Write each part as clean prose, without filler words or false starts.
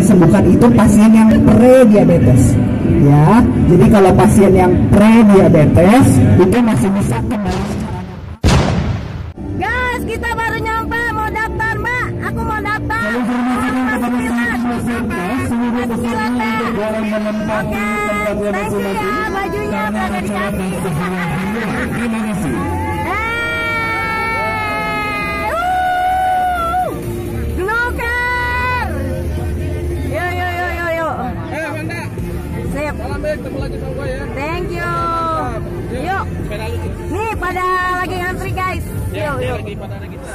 disembuhkan itu pasien yang pre-diabetes. Ya, jadi kalau pasien yang pre-diabetes itu masih bisa kembali. Guys, kita baru nyampe, mau daftar Mbak. Aku mau daftar. Oke, thank you ya, bajunya berada di kaki. Terima kasih. Ketemu lagi sama gue ya. Thank you. Yuk. Nih pada lagi ngantri guys. Yuk, yuk. Lagi pada ada kita.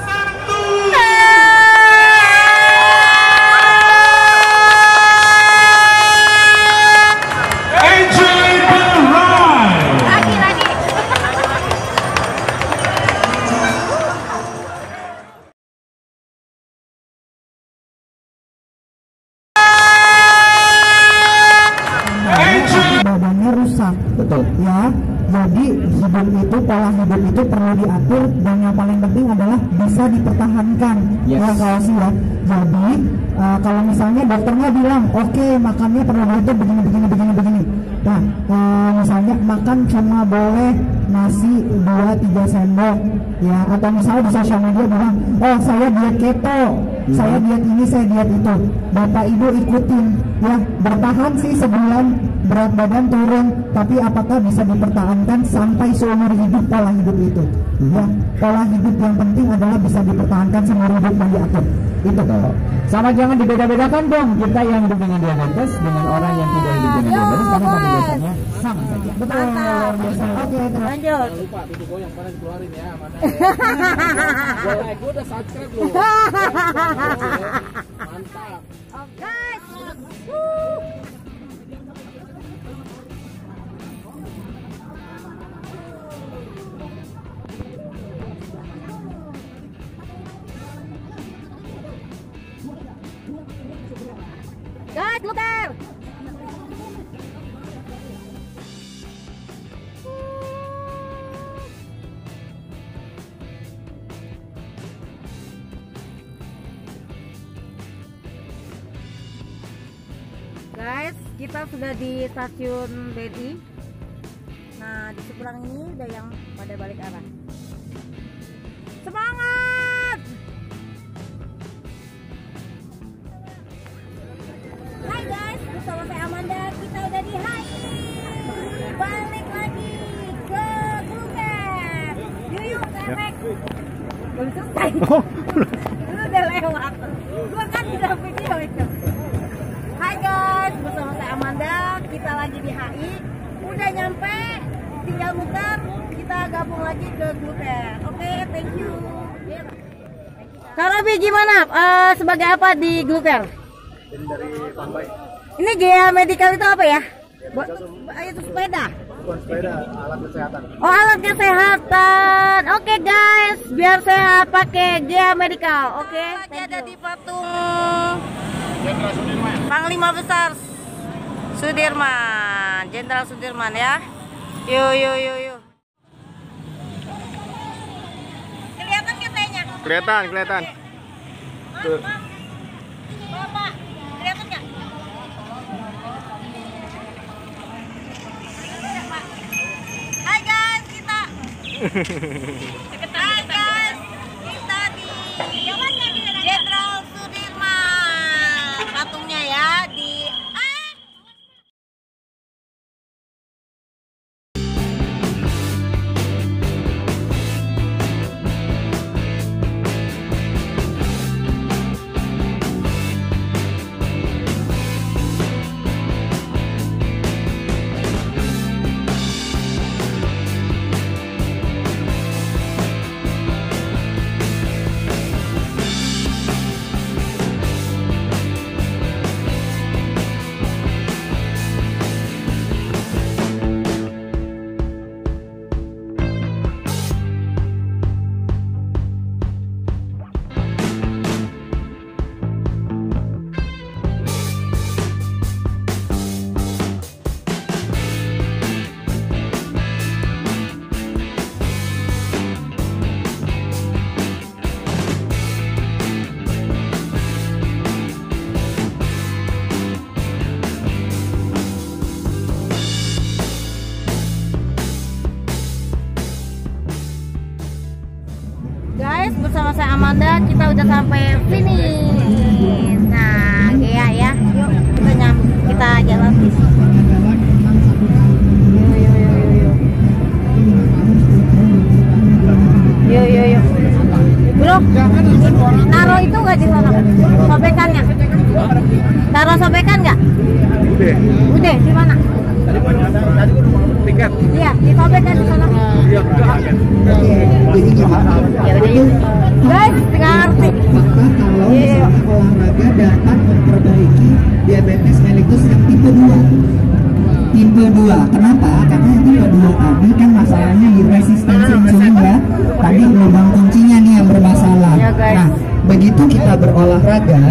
Badannya rusak, betul ya. Jadi hidup itu, pola hidup itu perlu diatur, dan yang paling penting adalah bisa dipertahankan. Yes. Ya kalau sih ya. Jadi kalau misalnya dokternya bilang oke, makannya perlu itu begini. Nah misalnya makan cuma boleh nasi 2-3 sendok ya, atau misalnya di sosial media bilang oh saya diet keto, saya diet ini, saya diet itu. Bapak ibu ikutin ya, bertahan sih sebulan berat badan turun, tapi apakah bisa dipertahankan sampai seumur hidup pola hidup itu? Ya, pola hidup yang penting adalah bisa dipertahankan seumur hidup dan diatur. Itu kalau Sama jangan dibeda-bedakan dong kita yang hidup dengan diabetes dengan orang yang tidak hidup dengan diabetes, karena pada dasarnya sama saja. betul. Oke, Lanjut. Lupa video gue yang mana dikeluarin ya, mana ya. Gue like, gue udah subscribe loh. Mantap. Oh, guys. Guys, look there. Guys, kita sudah di stasiun BRI. Nah, di seberang ini udah yang pada balik arah. Semangat! Hai guys, bersama saya Amanda, kita udah di HI. Balik lagi ke Gluker. Yuk, efek. Belum selesai. Itu udah lewat. Gua kan udah video itu. Hai guys, bersama saya Amanda, kita lagi di HI. Udah nyampe, tinggal muter, kita gabung lagi ke Gluker. Oke, thank you. Kak Robi gimana? Sebagai apa di Gluker? Ini dari Pambai. Ini Gea Medical itu apa ya? Itu sepeda. Bukan sepeda, alat kesehatan. Oh, alat kesehatan. Oke guys, biar sehat pakai Gea Medical. Oke. Ada di patung Jenderal Sudirman. Panglima Besar Sudirman, Jenderal Sudirman ya. Yuk. Kelihatan katanya? Kelihatan. Tuh. Bapak, kelihatan nggak? Hai guys, kita. Hai guys, kita di Jenderal Sudirman. Patungnya ya di. saya Amanda, kita udah sampai finish. Nah, Gea ya, yuk kita jalan di sini. Yuk. Bro, taruh itu nggak di sana? Sobekannya? Taruh sobekan nggak? Udah, di mana? Tadi tiket. Iya, disobekkan di sana. Iya, Jadi gimana? Ya udah yuk. Guys, ngerti. Maka kalau misalnya olahraga dapat memperbaiki diabetes mellitus yang tipe 2. Tipe 2, kenapa? Karena yang tipe 2 tadi kan masalahnya di resistensi insulin ya. Tadi lubang kuncinya nih yang bermasalah. Ya, guys. Nah, begitu kita berolahraga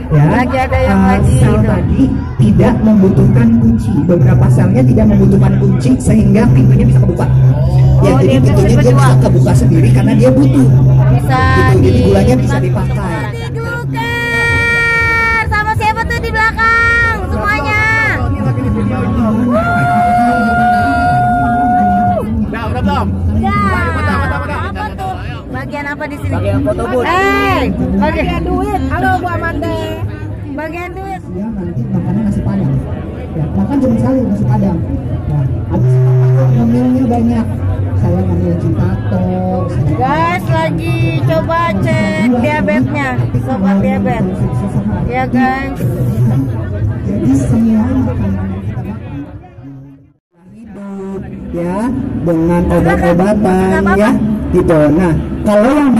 ya, Lagi ada yang lagi sel itu. tadi tidak membutuhkan kunci. Beberapa selnya tidak membutuhkan kunci sehingga pintunya bisa kebuka. Ya, Oh, jadi dia pintunya dia berdua. bisa kebuka sendiri karena dia butuh. Bisa Gitu, jadi gulanya bisa untuk dipakai. Gluker sama siapa tuh di belakang semuanya? udah belum? Udah. Apa tuh? Bagian apa di sini? Bagian foto booth. Bagian duit. Halo Bu Amanda. Bagian duit. Dia nanti makannya nasi padang. Ya, makan cuma sekali nasi padang. Nah, habis ngemilnya banyak. Saya ngambil citato. Guys, lagi coba cek diabetesnya, sobat diabetes. Ya guys. Jadi semua makanan yang kita makan hidup ya dengan obat-obatan ya gitu. Nah, kalau yang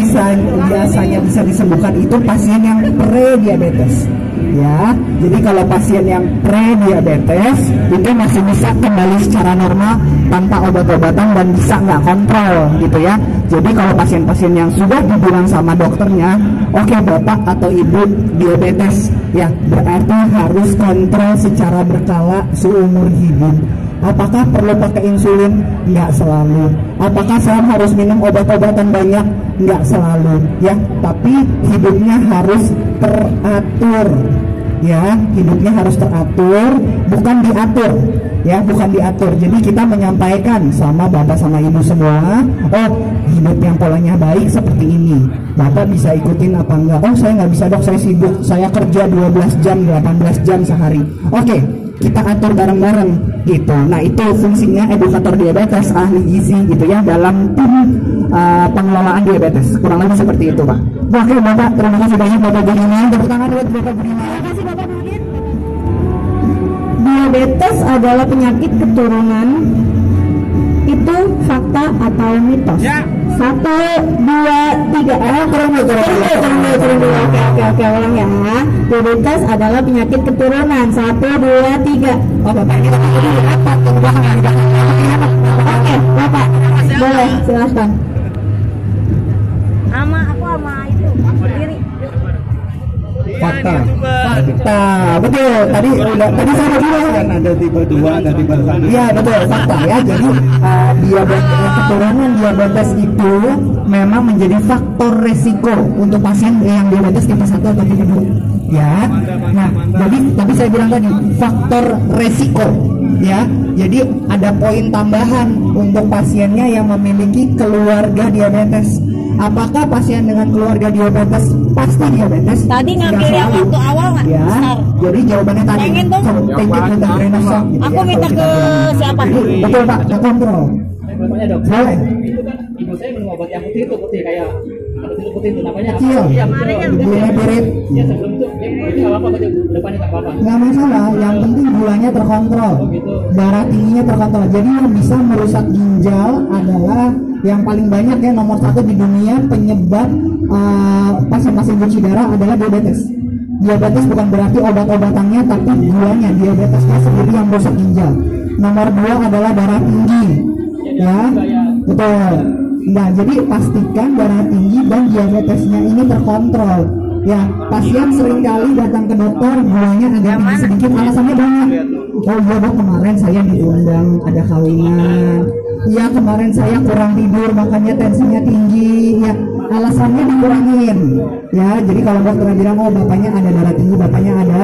biasanya bisa disembuhkan itu pasien yang pre-diabetes ya. Jadi kalau pasien yang pre-diabetes itu masih bisa kembali secara normal tanpa obat-obatan dan bisa nggak kontrol gitu ya. Jadi kalau pasien-pasien yang sudah dibilang sama dokternya, oke, bapak atau ibu diabetes ya, berarti harus kontrol secara berkala seumur hidup. Apakah perlu pakai insulin? Nggak selalu. Apakah saya harus minum obat-obatan banyak? Nggak selalu ya, tapi hidupnya harus teratur ya, hidupnya harus teratur, bukan diatur ya, bukan diatur. Jadi kita menyampaikan sama bapak sama ibu semua, oh hidup yang polanya baik seperti ini, bapak bisa ikutin apa enggak? Oh saya nggak bisa dok, saya sibuk, saya kerja 12 jam 18 jam sehari. Oke, kita atur bareng-bareng gitu. Nah itu fungsinya edukator diabetes, ahli gizi gitu ya, dalam tim pengelolaan diabetes, kurang lebih seperti itu Pak. Oke Bapak, terima kasih banyak Bapak Budiman. Tepuk tangan buat Bapak Budiman. Terima kasih Bapak Budin. Diabetes adalah penyakit keturunan. Itu fakta atau mitos? Ya. 1, 2, 3. Turun dulu. Oke, ulang ya. Diabetes adalah penyakit keturunan. 1, 2, 3. Oh Bapak ini apa? Oke, Bapak. Boleh, silahkan. Sama itu berdiri. Fakta. Betul. Tadi saya bilang kan ada tipe 2 dan tipe 1. Iya betul, fakta ya. Jadi diabetes keturunan diabetes itu memang menjadi faktor resiko untuk pasien yang diabetes tipe 1 atau tipe 2. Ya. Nah, jadi tadi saya bilang tadi faktor resiko ya. Jadi ada poin tambahan untuk pasiennya yang memiliki keluarga diabetes. Apakah pasien dengan keluarga diabetes pasti diabetes? Tadi ngambil Nggak yang selalu. waktu awal nggak? Ya, Besar. jadi jawabannya tadi. Pengen dong. Thank you Tante Brenda Song, gitu Aku ya, minta kalau kita ke bilang. siapa? Betul Pak, ke kontrol. Namanya dok. Boleh. Itu kan ibu saya minum obat yang putih kayak putih itu namanya. Kecil. Iya, Gulanya pirit. Ya sebelum itu, ini nggak apa-apa, depannya nggak apa-apa. Nggak masalah, yang penting gulanya terkontrol, darah tingginya terkontrol. Jadi yang bisa merusak ginjal adalah yang paling banyak ya, nomor 1 di dunia penyebab pasien-pasien cuci darah adalah diabetes. Diabetes bukan berarti obat-obatannya, tapi gulanya, diabetesnya sendiri yang merusak ginjal. Nomor 2 adalah darah tinggi, ya, betul. Nah, jadi pastikan darah tinggi dan diabetesnya ini terkontrol. Ya, pasien seringkali datang ke dokter gulanya agak tinggi sedikit, alasannya banyak. Oh iya dok, kemarin saya diundang ada kawinan. Iya kemarin saya kurang tidur makanya tensinya tinggi. Ya, alasannya dikurangin ya. Jadi kalau dokter bilang oh bapaknya ada darah tinggi, bapaknya ada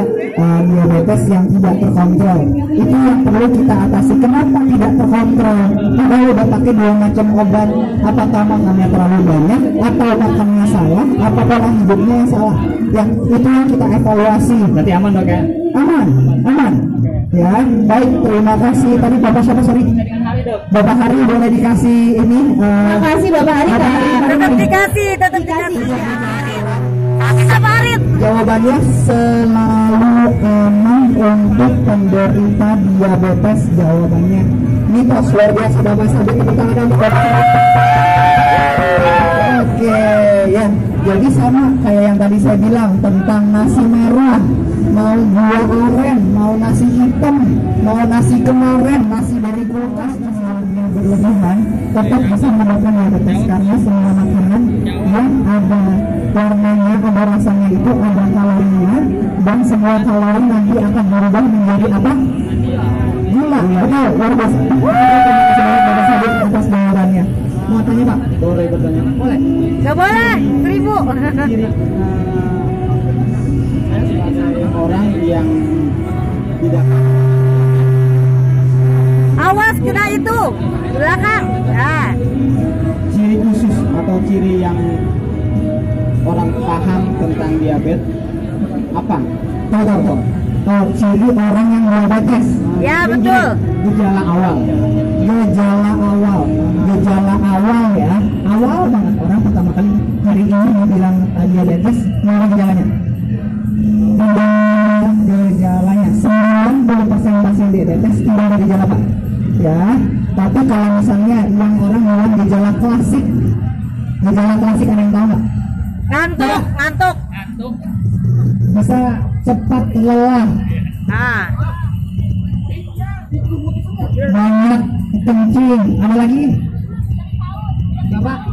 diabetes yang tidak terkontrol, itu yang perlu kita atasi. Kenapa tidak terkontrol? Kita udah pakai 2 macam obat, apakah makannya terlalu banyak, atau makannya salah, apa pola hidupnya yang salah? Ya itu yang kita evaluasi. Berarti aman dok ya? Aman ya. Baik, terima kasih. Tadi Bapak siapa, sorry? Bapak Hari boleh dikasih ini. Terima kasih Bapak Hari. Tetap dikasih. Bapak Hari. Jawabannya selalu emang untuk penderita diabetes. Jawabannya mitos, luar biasa. Bapak Sabit, tepuk tangan dong. Oke ya, jadi sama kayak yang tadi saya bilang tentang nasi merah, mau gula aren, mau nasi hitam, mau nasi kemarin, nasi dari kulkas, yang berlebihan tetap bisa menyebabkan diabetes karena semua makanan yang ada warnanya, ada rasanya itu ada kalorinya, dan semua kalori nanti akan berubah menjadi apa? Gula. Betul, luar biasa. Bapak Sabit atas jawabannya. Mau tanya Pak? Boleh bertanya? Boleh. Gak boleh, 1000. Orang yang tidak Awas kena itu belakang. Ya. ciri khusus atau ciri yang orang paham tentang diabetes apa? Tahu. Oh, ciri orang yang diabetes. Ya betul. Gejala awal. Gejala awal ya. Awal banget orang pertama kali hari ini mau bilang diabetes, mana gejalanya? Gejalanya 90% pasien diabetes tidak ada gejala Pak. Ya, tapi kalau misalnya yang orang bilang gejala klasik ada yang tahu nggak? Ngantuk. Bisa cepat lelah, Nah, banyak kencing, ada lagi?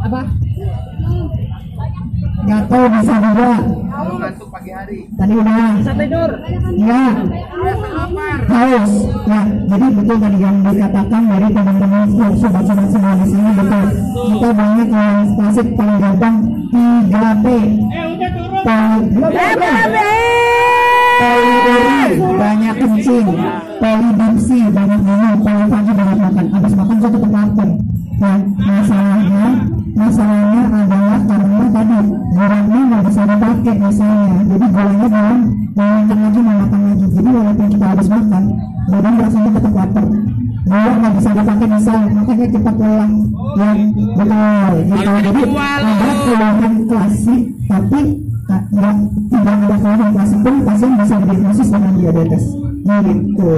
Apa? Gatel bisa juga. Ngantuk pagi hari. Tadi udah. bisa tidur. Ya. Haus. Ya, jadi betul tadi yang dikatakan dari teman-teman sobat-sobat semua di sini betul. Kita banyak yang klasik paling gampang 3P. Poliuri, banyak kencing, polidipsi, banyak minum, poli pagi banyak makan. Habis makan kok tetap lapar. Nah, masalahnya adalah karena tadi gulanya nggak bisa dipakai misalnya, jadi gulanya belum makan lagi, mau makan lagi. Jadi walaupun kita habis makan, badan rasanya tetap lapar. Gula nggak bisa dipakai misalnya, makanya cepat lelah. Ya, betul. Gitu. Jadi ada keluhan klasik, tapi yang tidak ada keluhan klasik pun pasien bisa didiagnosis dengan diabetes. Gitu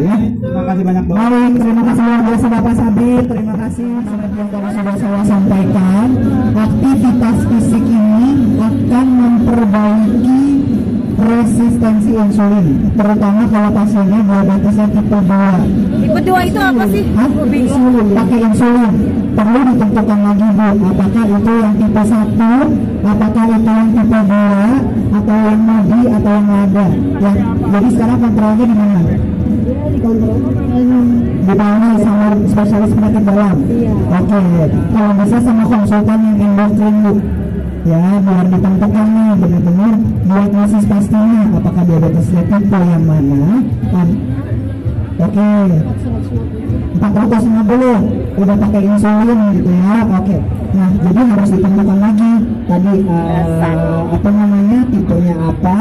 ya. Terima kasih banyak Dok. Baik, terima kasih luar biasa Bapak Sabit. Terima kasih seperti yang tadi sudah saya sampaikan. Aktivitas fisik ini akan memperbaiki resistensi insulin, terutama kalau pasiennya diabetesnya tipe 2. Tipe 2 itu apa sih? Insulin, pakai insulin. Perlu ditentukan lagi Bu, apakah itu yang tipe 1, apakah itu yang tipe 2, atau yang modi, atau yang ada. Ya, jadi sekarang kontrolnya di mana? Dibangun sama spesialis penyakit dalam. Oke, kalau bisa sama konsultan yang endokrin Bu. Ya, biar ditentukan nih benar-benar diagnosis pastinya apakah diabetes tipe yang mana. Oke. 450 udah pakai insulin gitu ya. Oke. Nah, jadi harus ditentukan lagi tadi apa namanya, tipenya apa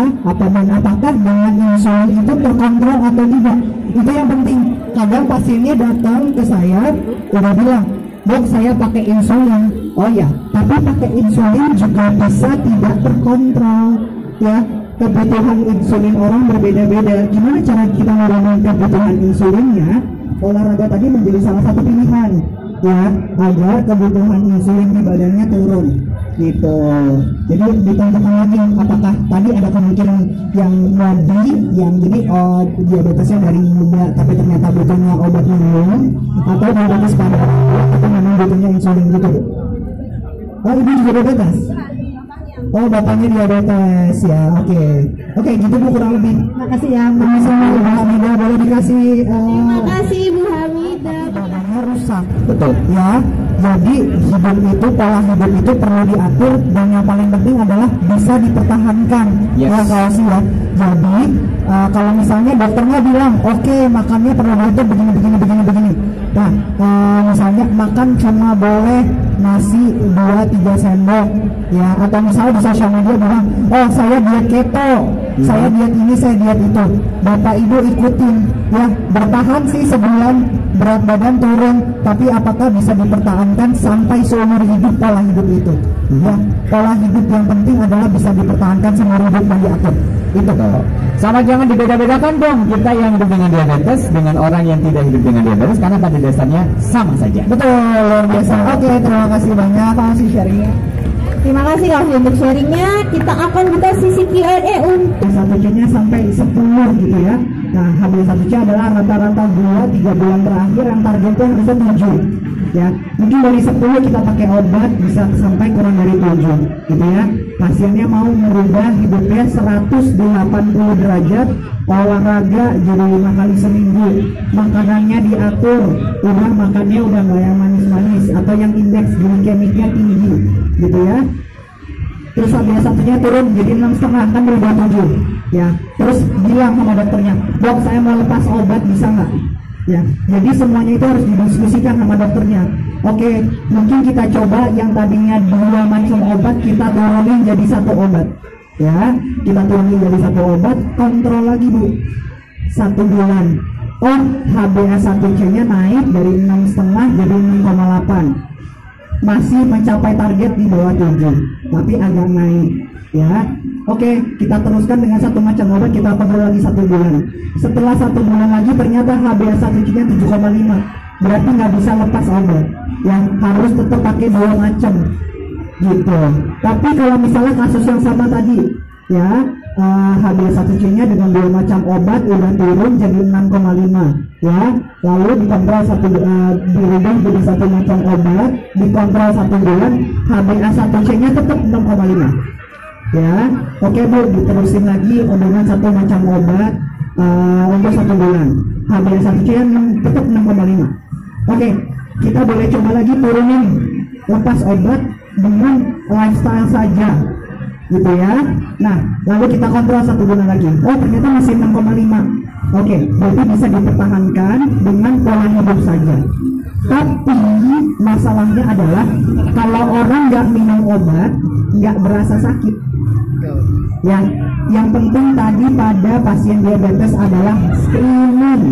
dan apakah dengan insulin itu terkontrol atau tidak. Itu yang penting. Kadang pasiennya datang ke saya udah bilang, Dok, saya pakai insulin. Oh ya, tapi pakai insulin juga bisa tidak terkontrol. Ya, kebutuhan insulin orang berbeda-beda. Gimana cara kita menurunkan kebutuhan insulinnya? Olahraga tadi menjadi salah satu pilihan, ya, agar kebutuhan insulin di badannya turun. Gitu. Jadi ditentukan lagi apakah tadi ada kemungkinan yang modi, yang jadi diabetesnya dari muda tapi ternyata butuhnya obat minum, atau diabetes pada tapi memang butuhnya insulin gitu. Oh, ibu juga diabetes? Oh, bapaknya diabetes ya. Oke, gitu Bu kurang lebih. Makasih ya. Sama Ibu Hamidah boleh dikasih. Terima kasih Ibu Hamidah. Badannya rusak. Betul. Ya. Jadi hidup itu, pola hidup itu perlu diatur, dan yang paling penting adalah bisa dipertahankan. Yes. Ya kalau sih ya. Jadi kalau misalnya dokternya bilang oke, makannya perlu itu begini. Nah misalnya makan cuma boleh nasi 2-3 sendok ya, atau misalnya di sosial media bilang oh saya diet keto, saya diet ini, saya diet itu. Bapak ibu ikutin ya, bertahan sih sebulan, berat badan turun, tapi apakah bisa dipertahankan sampai seumur hidup pola hidup itu? Ya, pola hidup yang penting adalah bisa dipertahankan seumur hidup dan diatur. Itu. Sama jangan dibeda-bedakan dong kita yang hidup dengan diabetes dengan orang yang tidak hidup dengan diabetes, karena pada dasarnya sama saja. Betul, luar biasa. Oke, terima kasih banyak kasih sharingnya. Terima kasih Kak untuk sharingnya. Kita akan buka sisi Q&A untuk HbA1c-nya sampai 10 gitu ya. Nah, HbA1c adalah rata-rata gula 3 bulan terakhir yang targetnya harusnya 7 ya. Mungkin dari 10 kita pakai obat bisa sampai kurang dari 7 gitu ya. Pasiennya mau merubah hidupnya 180 derajat, olahraga jadi 5 kali seminggu, makanannya diatur, udah makannya udah nggak yang manis-manis atau yang indeks glikemiknya tinggi gitu ya. Terus HbA1c-nya turun jadi 6,5 kan berubah 7 ya. Terus bilang sama dokternya, dok saya mau lepas obat bisa nggak? Ya, jadi semuanya itu harus didiskusikan sama dokternya. Oke, mungkin kita coba yang tadinya 2 macam obat kita turunin jadi 1 obat. Ya, kita turunin jadi 1 obat, kontrol lagi Bu 1 bulan. Oh, HbA1c-nya naik dari 6,5 jadi 6,8. Masih mencapai target di bawah 7, tapi agak naik ya. Oke, kita teruskan dengan 1 macam obat, kita kontrol lagi 1 bulan. Setelah 1 bulan lagi ternyata HbA1c-nya 7,5, berarti nggak bisa lepas obat ya, harus tetap pakai 2 macam gitu. Tapi kalau misalnya kasus yang sama tadi ya, HbA1c-nya dengan 2 macam obat udah turun jadi 6,5 ya, lalu dikontrol dirubah jadi 1 macam obat, dikontrol 1 bulan, HbA1c-nya tetap 6,5 ya. Oke Bu, diterusin lagi dengan 1 macam obat untuk 1 bulan, HbA1c-nya tetap 6,5. Oke, kita boleh coba lagi turunin, lepas obat dengan lifestyle saja gitu ya. Nah, lalu kita kontrol 1 bulan lagi, oh ternyata masih 6,5. Oke, berarti bisa dipertahankan dengan pola hidup saja. Tapi masalahnya adalah kalau orang nggak minum obat, nggak berasa sakit ya. Yang penting tadi pada pasien diabetes adalah screening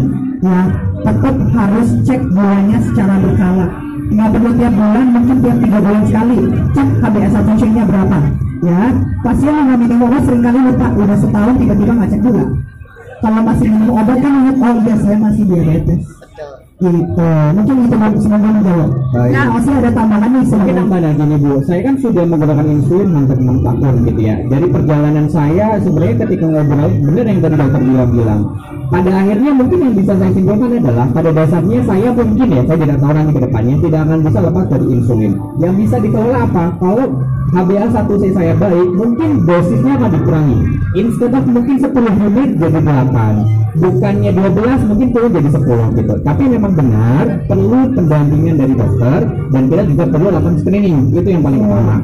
ya, tetap harus cek gulanya secara berkala, nggak perlu tiap bulan, mungkin tiap 3 bulan sekali cek HbA1c-nya berapa ya. Pasien yang nggak minum obat seringkali lupa, udah setahun tiba-tiba nggak cek juga. Kalau masih minum obat kan ingat, oh iya saya masih diabetes gitu. Mungkin itu semoga menjawab. Nah, masih ada tambahan nih Mungkin tambahan gini Bu, saya kan sudah menggunakan insulin hampir 6 tahun gitu ya. Dari perjalanan saya sebenarnya ketika ngobrol, bener yang tadi dokter bilang, pada akhirnya mungkin yang bisa saya simpulkan adalah pada dasarnya saya mungkin ya, saya tidak tahu nanti ke depannya tidak akan bisa lepas dari insulin. Yang bisa dikelola apa? Kalau HbA1c saya baik, mungkin dosisnya akan dikurangi. Instead of mungkin 10 unit jadi 8, bukannya 12 mungkin turun jadi 10 gitu. Tapi memang benar perlu pendampingan dari dokter, dan kita juga perlu lakukan screening, itu yang paling utama.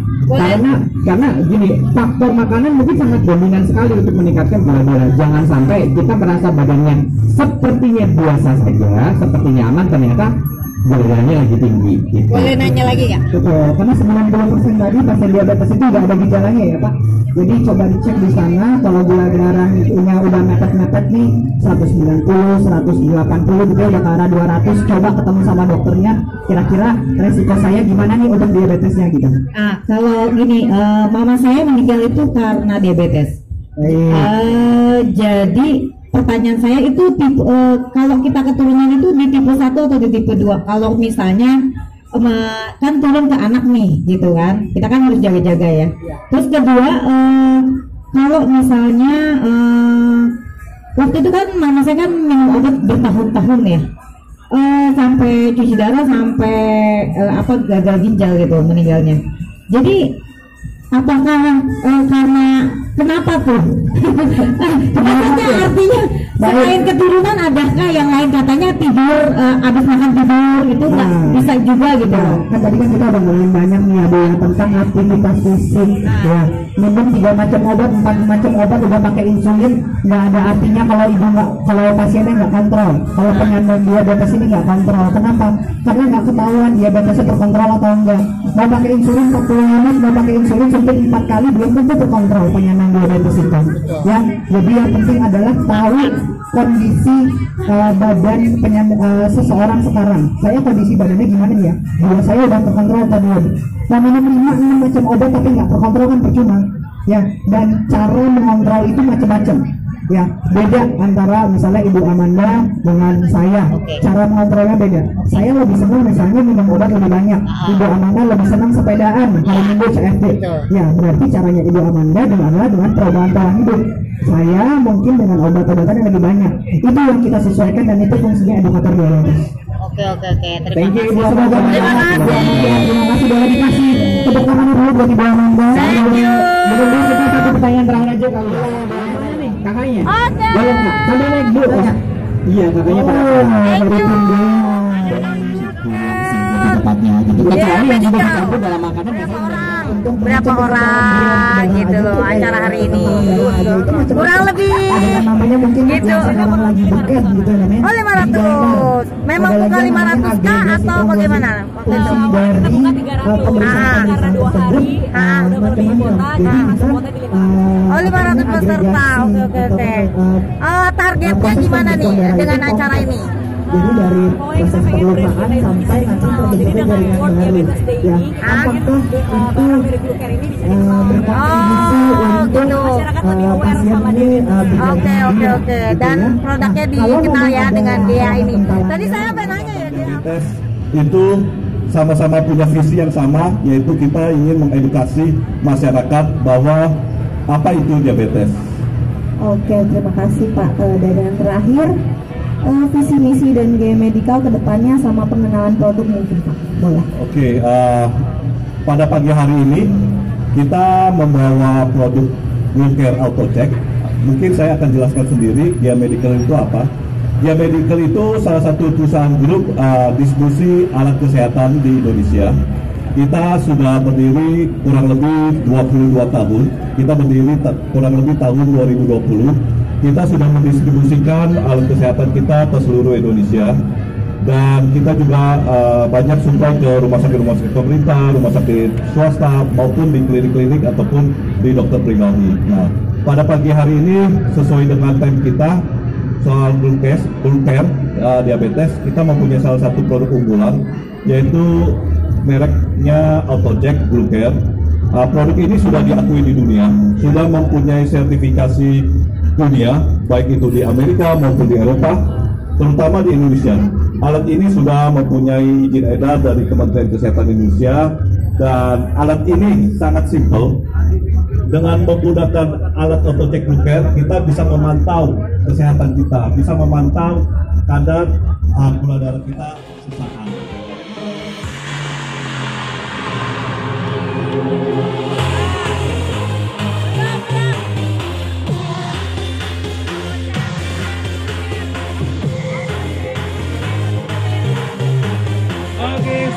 Karena gini, faktor makanan mungkin sangat dominan sekali untuk meningkatkan gula darah. Jangan sampai kita merasa badannya sepertinya biasa saja, sepertinya aman, ternyata gula darahnya lagi tinggi gitu. Boleh nanya lagi nggak? Betul, karena 90% tadi pasien diabetes itu nggak ada gejalanya ya Pak. Jadi coba dicek di sana, kalau gula darahnya udah mepet-mepet nih 190, 180 gitu, udah ke arah 200, coba ketemu sama dokternya, kira-kira resiko saya gimana nih untuk diabetesnya gitu. Kalau gini, mama saya meninggal itu karena diabetes. Jadi pertanyaan saya itu tipe, kalau kita keturunan itu di tipe 1 atau di tipe 2? Kalau misalnya kan turun ke anak nih gitu kan, kita kan harus jaga-jaga ya. Terus kedua, kalau misalnya waktu itu kan mama saya kan minum obat bertahun-tahun ya, sampai cuci darah, sampai gagal ginjal gitu meninggalnya. Jadi apakah karena Kenapa tuh? Maksudnya artinya selain keturunan adakah yang lain, katanya tidur habis makan tidur itu nggak bisa juga gitu. Kan tadi kan kita udah ngomongin banyak nih ada yang tentang aktivitas fisik ya. Minum 3 macam obat, 4 macam obat udah pakai insulin, nggak ada artinya kalau ibu nggak, kalau pasiennya nggak kontrol, kalau penyandang diabetes ini nggak kontrol. Kenapa? Karena nggak ketahuan diabetesnya terkontrol atau enggak. Mau pakai insulin 40 menit, mau pakai insulin sampai 4 kali belum tentu terkontrol penyandang diabetes itu. Ya, jadi yang penting adalah tahu kondisi badan seseorang sekarang. Saya kondisi badannya gimana ya? Kalau saya udah terkontrol atau belum? Mau minum 5-6 macam obat tapi nggak terkontrol kan percuma. Ya, dan cara mengontrol itu macam-macam. Ya, beda antara misalnya Ibu Amanda dengan saya. Cara mengontrolnya beda. Saya lebih senang misalnya minum obat lebih banyak. Ibu Amanda lebih senang sepedaan hari Minggu CFD. Ya, berarti caranya Ibu Amanda dengan perubahan pola hidup. Saya mungkin dengan obat-obatan yang lebih banyak. Itu yang kita sesuaikan dan itu fungsinya edukator diabetes. Oke. Thank you Ibu Amanda. Terima kasih. Terima kasih boleh dikasih tepuk tangan dulu buat Ibu Amanda. Kemudian kita satu pertanyaan terakhir aja kalau kakaknya. Oke. Boleh nggak? Coba naik Bu. Iya kakaknya pada tepatnya gitu. Kecuali yang sudah dicampur dalam makanan berapa orang gitu loh acara hari ini, kurang lebih namanya mungkin gitu. sekarang lagi buket gitu namanya. Oh 500, memang bukan 500 kah atau bagaimana? Oh 500 peserta, oke. Targetnya gimana nih dengan acara ini? Jadi dari proses perlukaan sampai nanti terbentuknya jaringan baru ya, apakah itu berkontribusi untuk pasien ini Oke. Dan produknya dikenal ya dengan dia ini. Tadi saya nanya ya diabetes itu sama-sama punya visi yang sama, yaitu kita ingin mengedukasi masyarakat bahwa apa itu diabetes. Oke, terima kasih Pak. Dan yang terakhir, visi misi dan gaya medical kedepannya sama pengenalan produk mungkin Pak, boleh? Oke, pada pagi hari ini kita membawa produk Glucare Auto Check. Mungkin saya akan jelaskan sendiri Dia Medical itu apa. Dia Medical itu salah satu perusahaan grup distribusi alat kesehatan di Indonesia. Kita sudah berdiri kurang lebih 22 tahun. Kita berdiri kurang lebih tahun 2020. Kita sudah mendistribusikan alat kesehatan kita ke seluruh Indonesia, dan kita juga banyak supply ke rumah sakit pemerintah, rumah sakit swasta maupun di klinik-klinik ataupun di dokter pribadi. Nah, pada pagi hari ini sesuai dengan tema kita soal Glucare diabetes, kita mempunyai salah satu produk unggulan yaitu mereknya AutoCheck Glucare. Produk ini sudah diakui di dunia, sudah mempunyai sertifikasi dunia, baik itu di Amerika maupun di Eropa, terutama di Indonesia. Alat ini sudah mempunyai izin edar dari Kementerian Kesehatan Indonesia, dan alat ini sangat simpel. Dengan menggunakan alat AutoCheck Glucare, kita bisa memantau kesehatan kita, bisa memantau kadar gula darah kita sesaat.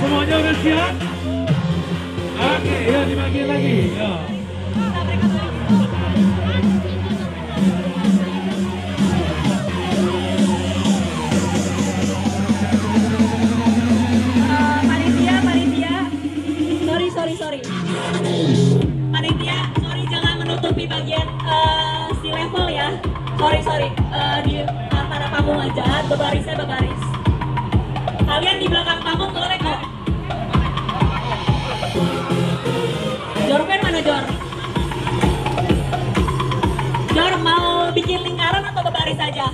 Semuanya udah siap? Oke, ya dibagiin lagi. Ya. Panitia. Sorry. Panitia, sorry jangan menutupi bagian si level ya. Sorry. Di antara panggung aja, berbaris. Kalian di belakang panggung boleh kok. Jorpen mana Jor? Jor mau bikin lingkaran atau berbaris saja?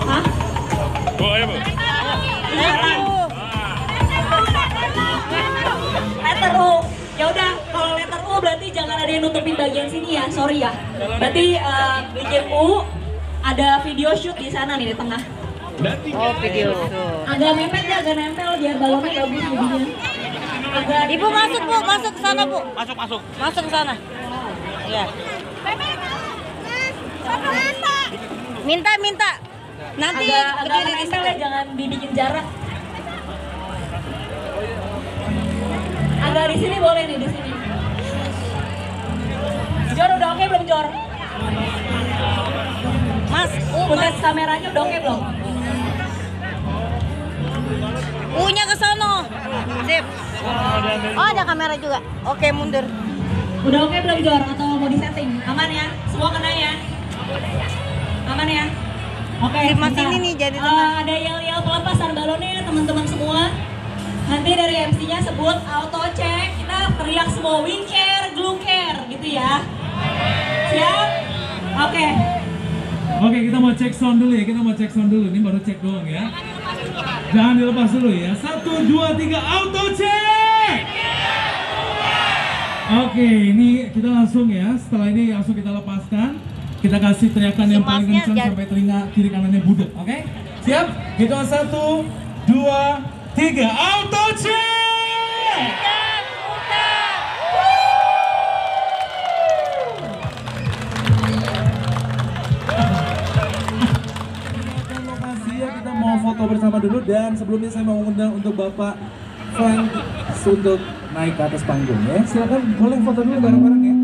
Hah? Ayo Bu. Lingkaran. Letter U. Ya udah, kalau letter U berarti jangan ada yang nutupin bagian sini ya. Sorry ya. Berarti bikin U, ada video shoot di sana nih di tengah. Oh video shoot. Agak mepet ya, agak nempel biar balonnya bagus jadinya. Ibu masuk ke sana Bu. Masuk. Masuk ke sana. Ya. Minta. Nanti agak menempel ya, jangan dibikin jarak. Agak di sini boleh nih, di sini. Jor udah oke belum Jor? Mas, Footage kameranya udah oke belum? U-nya ke sono. Sip. Oh, ada kamera juga. Oke, mundur. Udah oke belum Jor? Atau mau disetting? Aman ya? Semua kena ya? Aman ya? Oke, Mas bentar. ini nih jadi tengah. Ada yel-yel pelepasan balonnya teman-teman semua. Nanti dari MC-nya sebut auto check, kita teriak semua wing care, glue care gitu ya. Siap? Oke. Oke, kita mau cek sound dulu ya. Ini baru cek doang ya. Jangan dilepas dulu ya. 1, 2, 3, auto check. Oke, ini kita langsung ya. Setelah ini langsung kita lepaskan. Kita kasih teriakan yang paling kencang sampai telinga kiri kanannya budek. Oke? Siap? Hitungan 1, 2, 3, auto check. Lokasi ya, kita mau foto bersama dulu, dan sebelumnya saya mau mengundang untuk Bapak Frank untuk naik ke atas panggung ya. Silakan, boleh foto dulu bareng-bareng ya.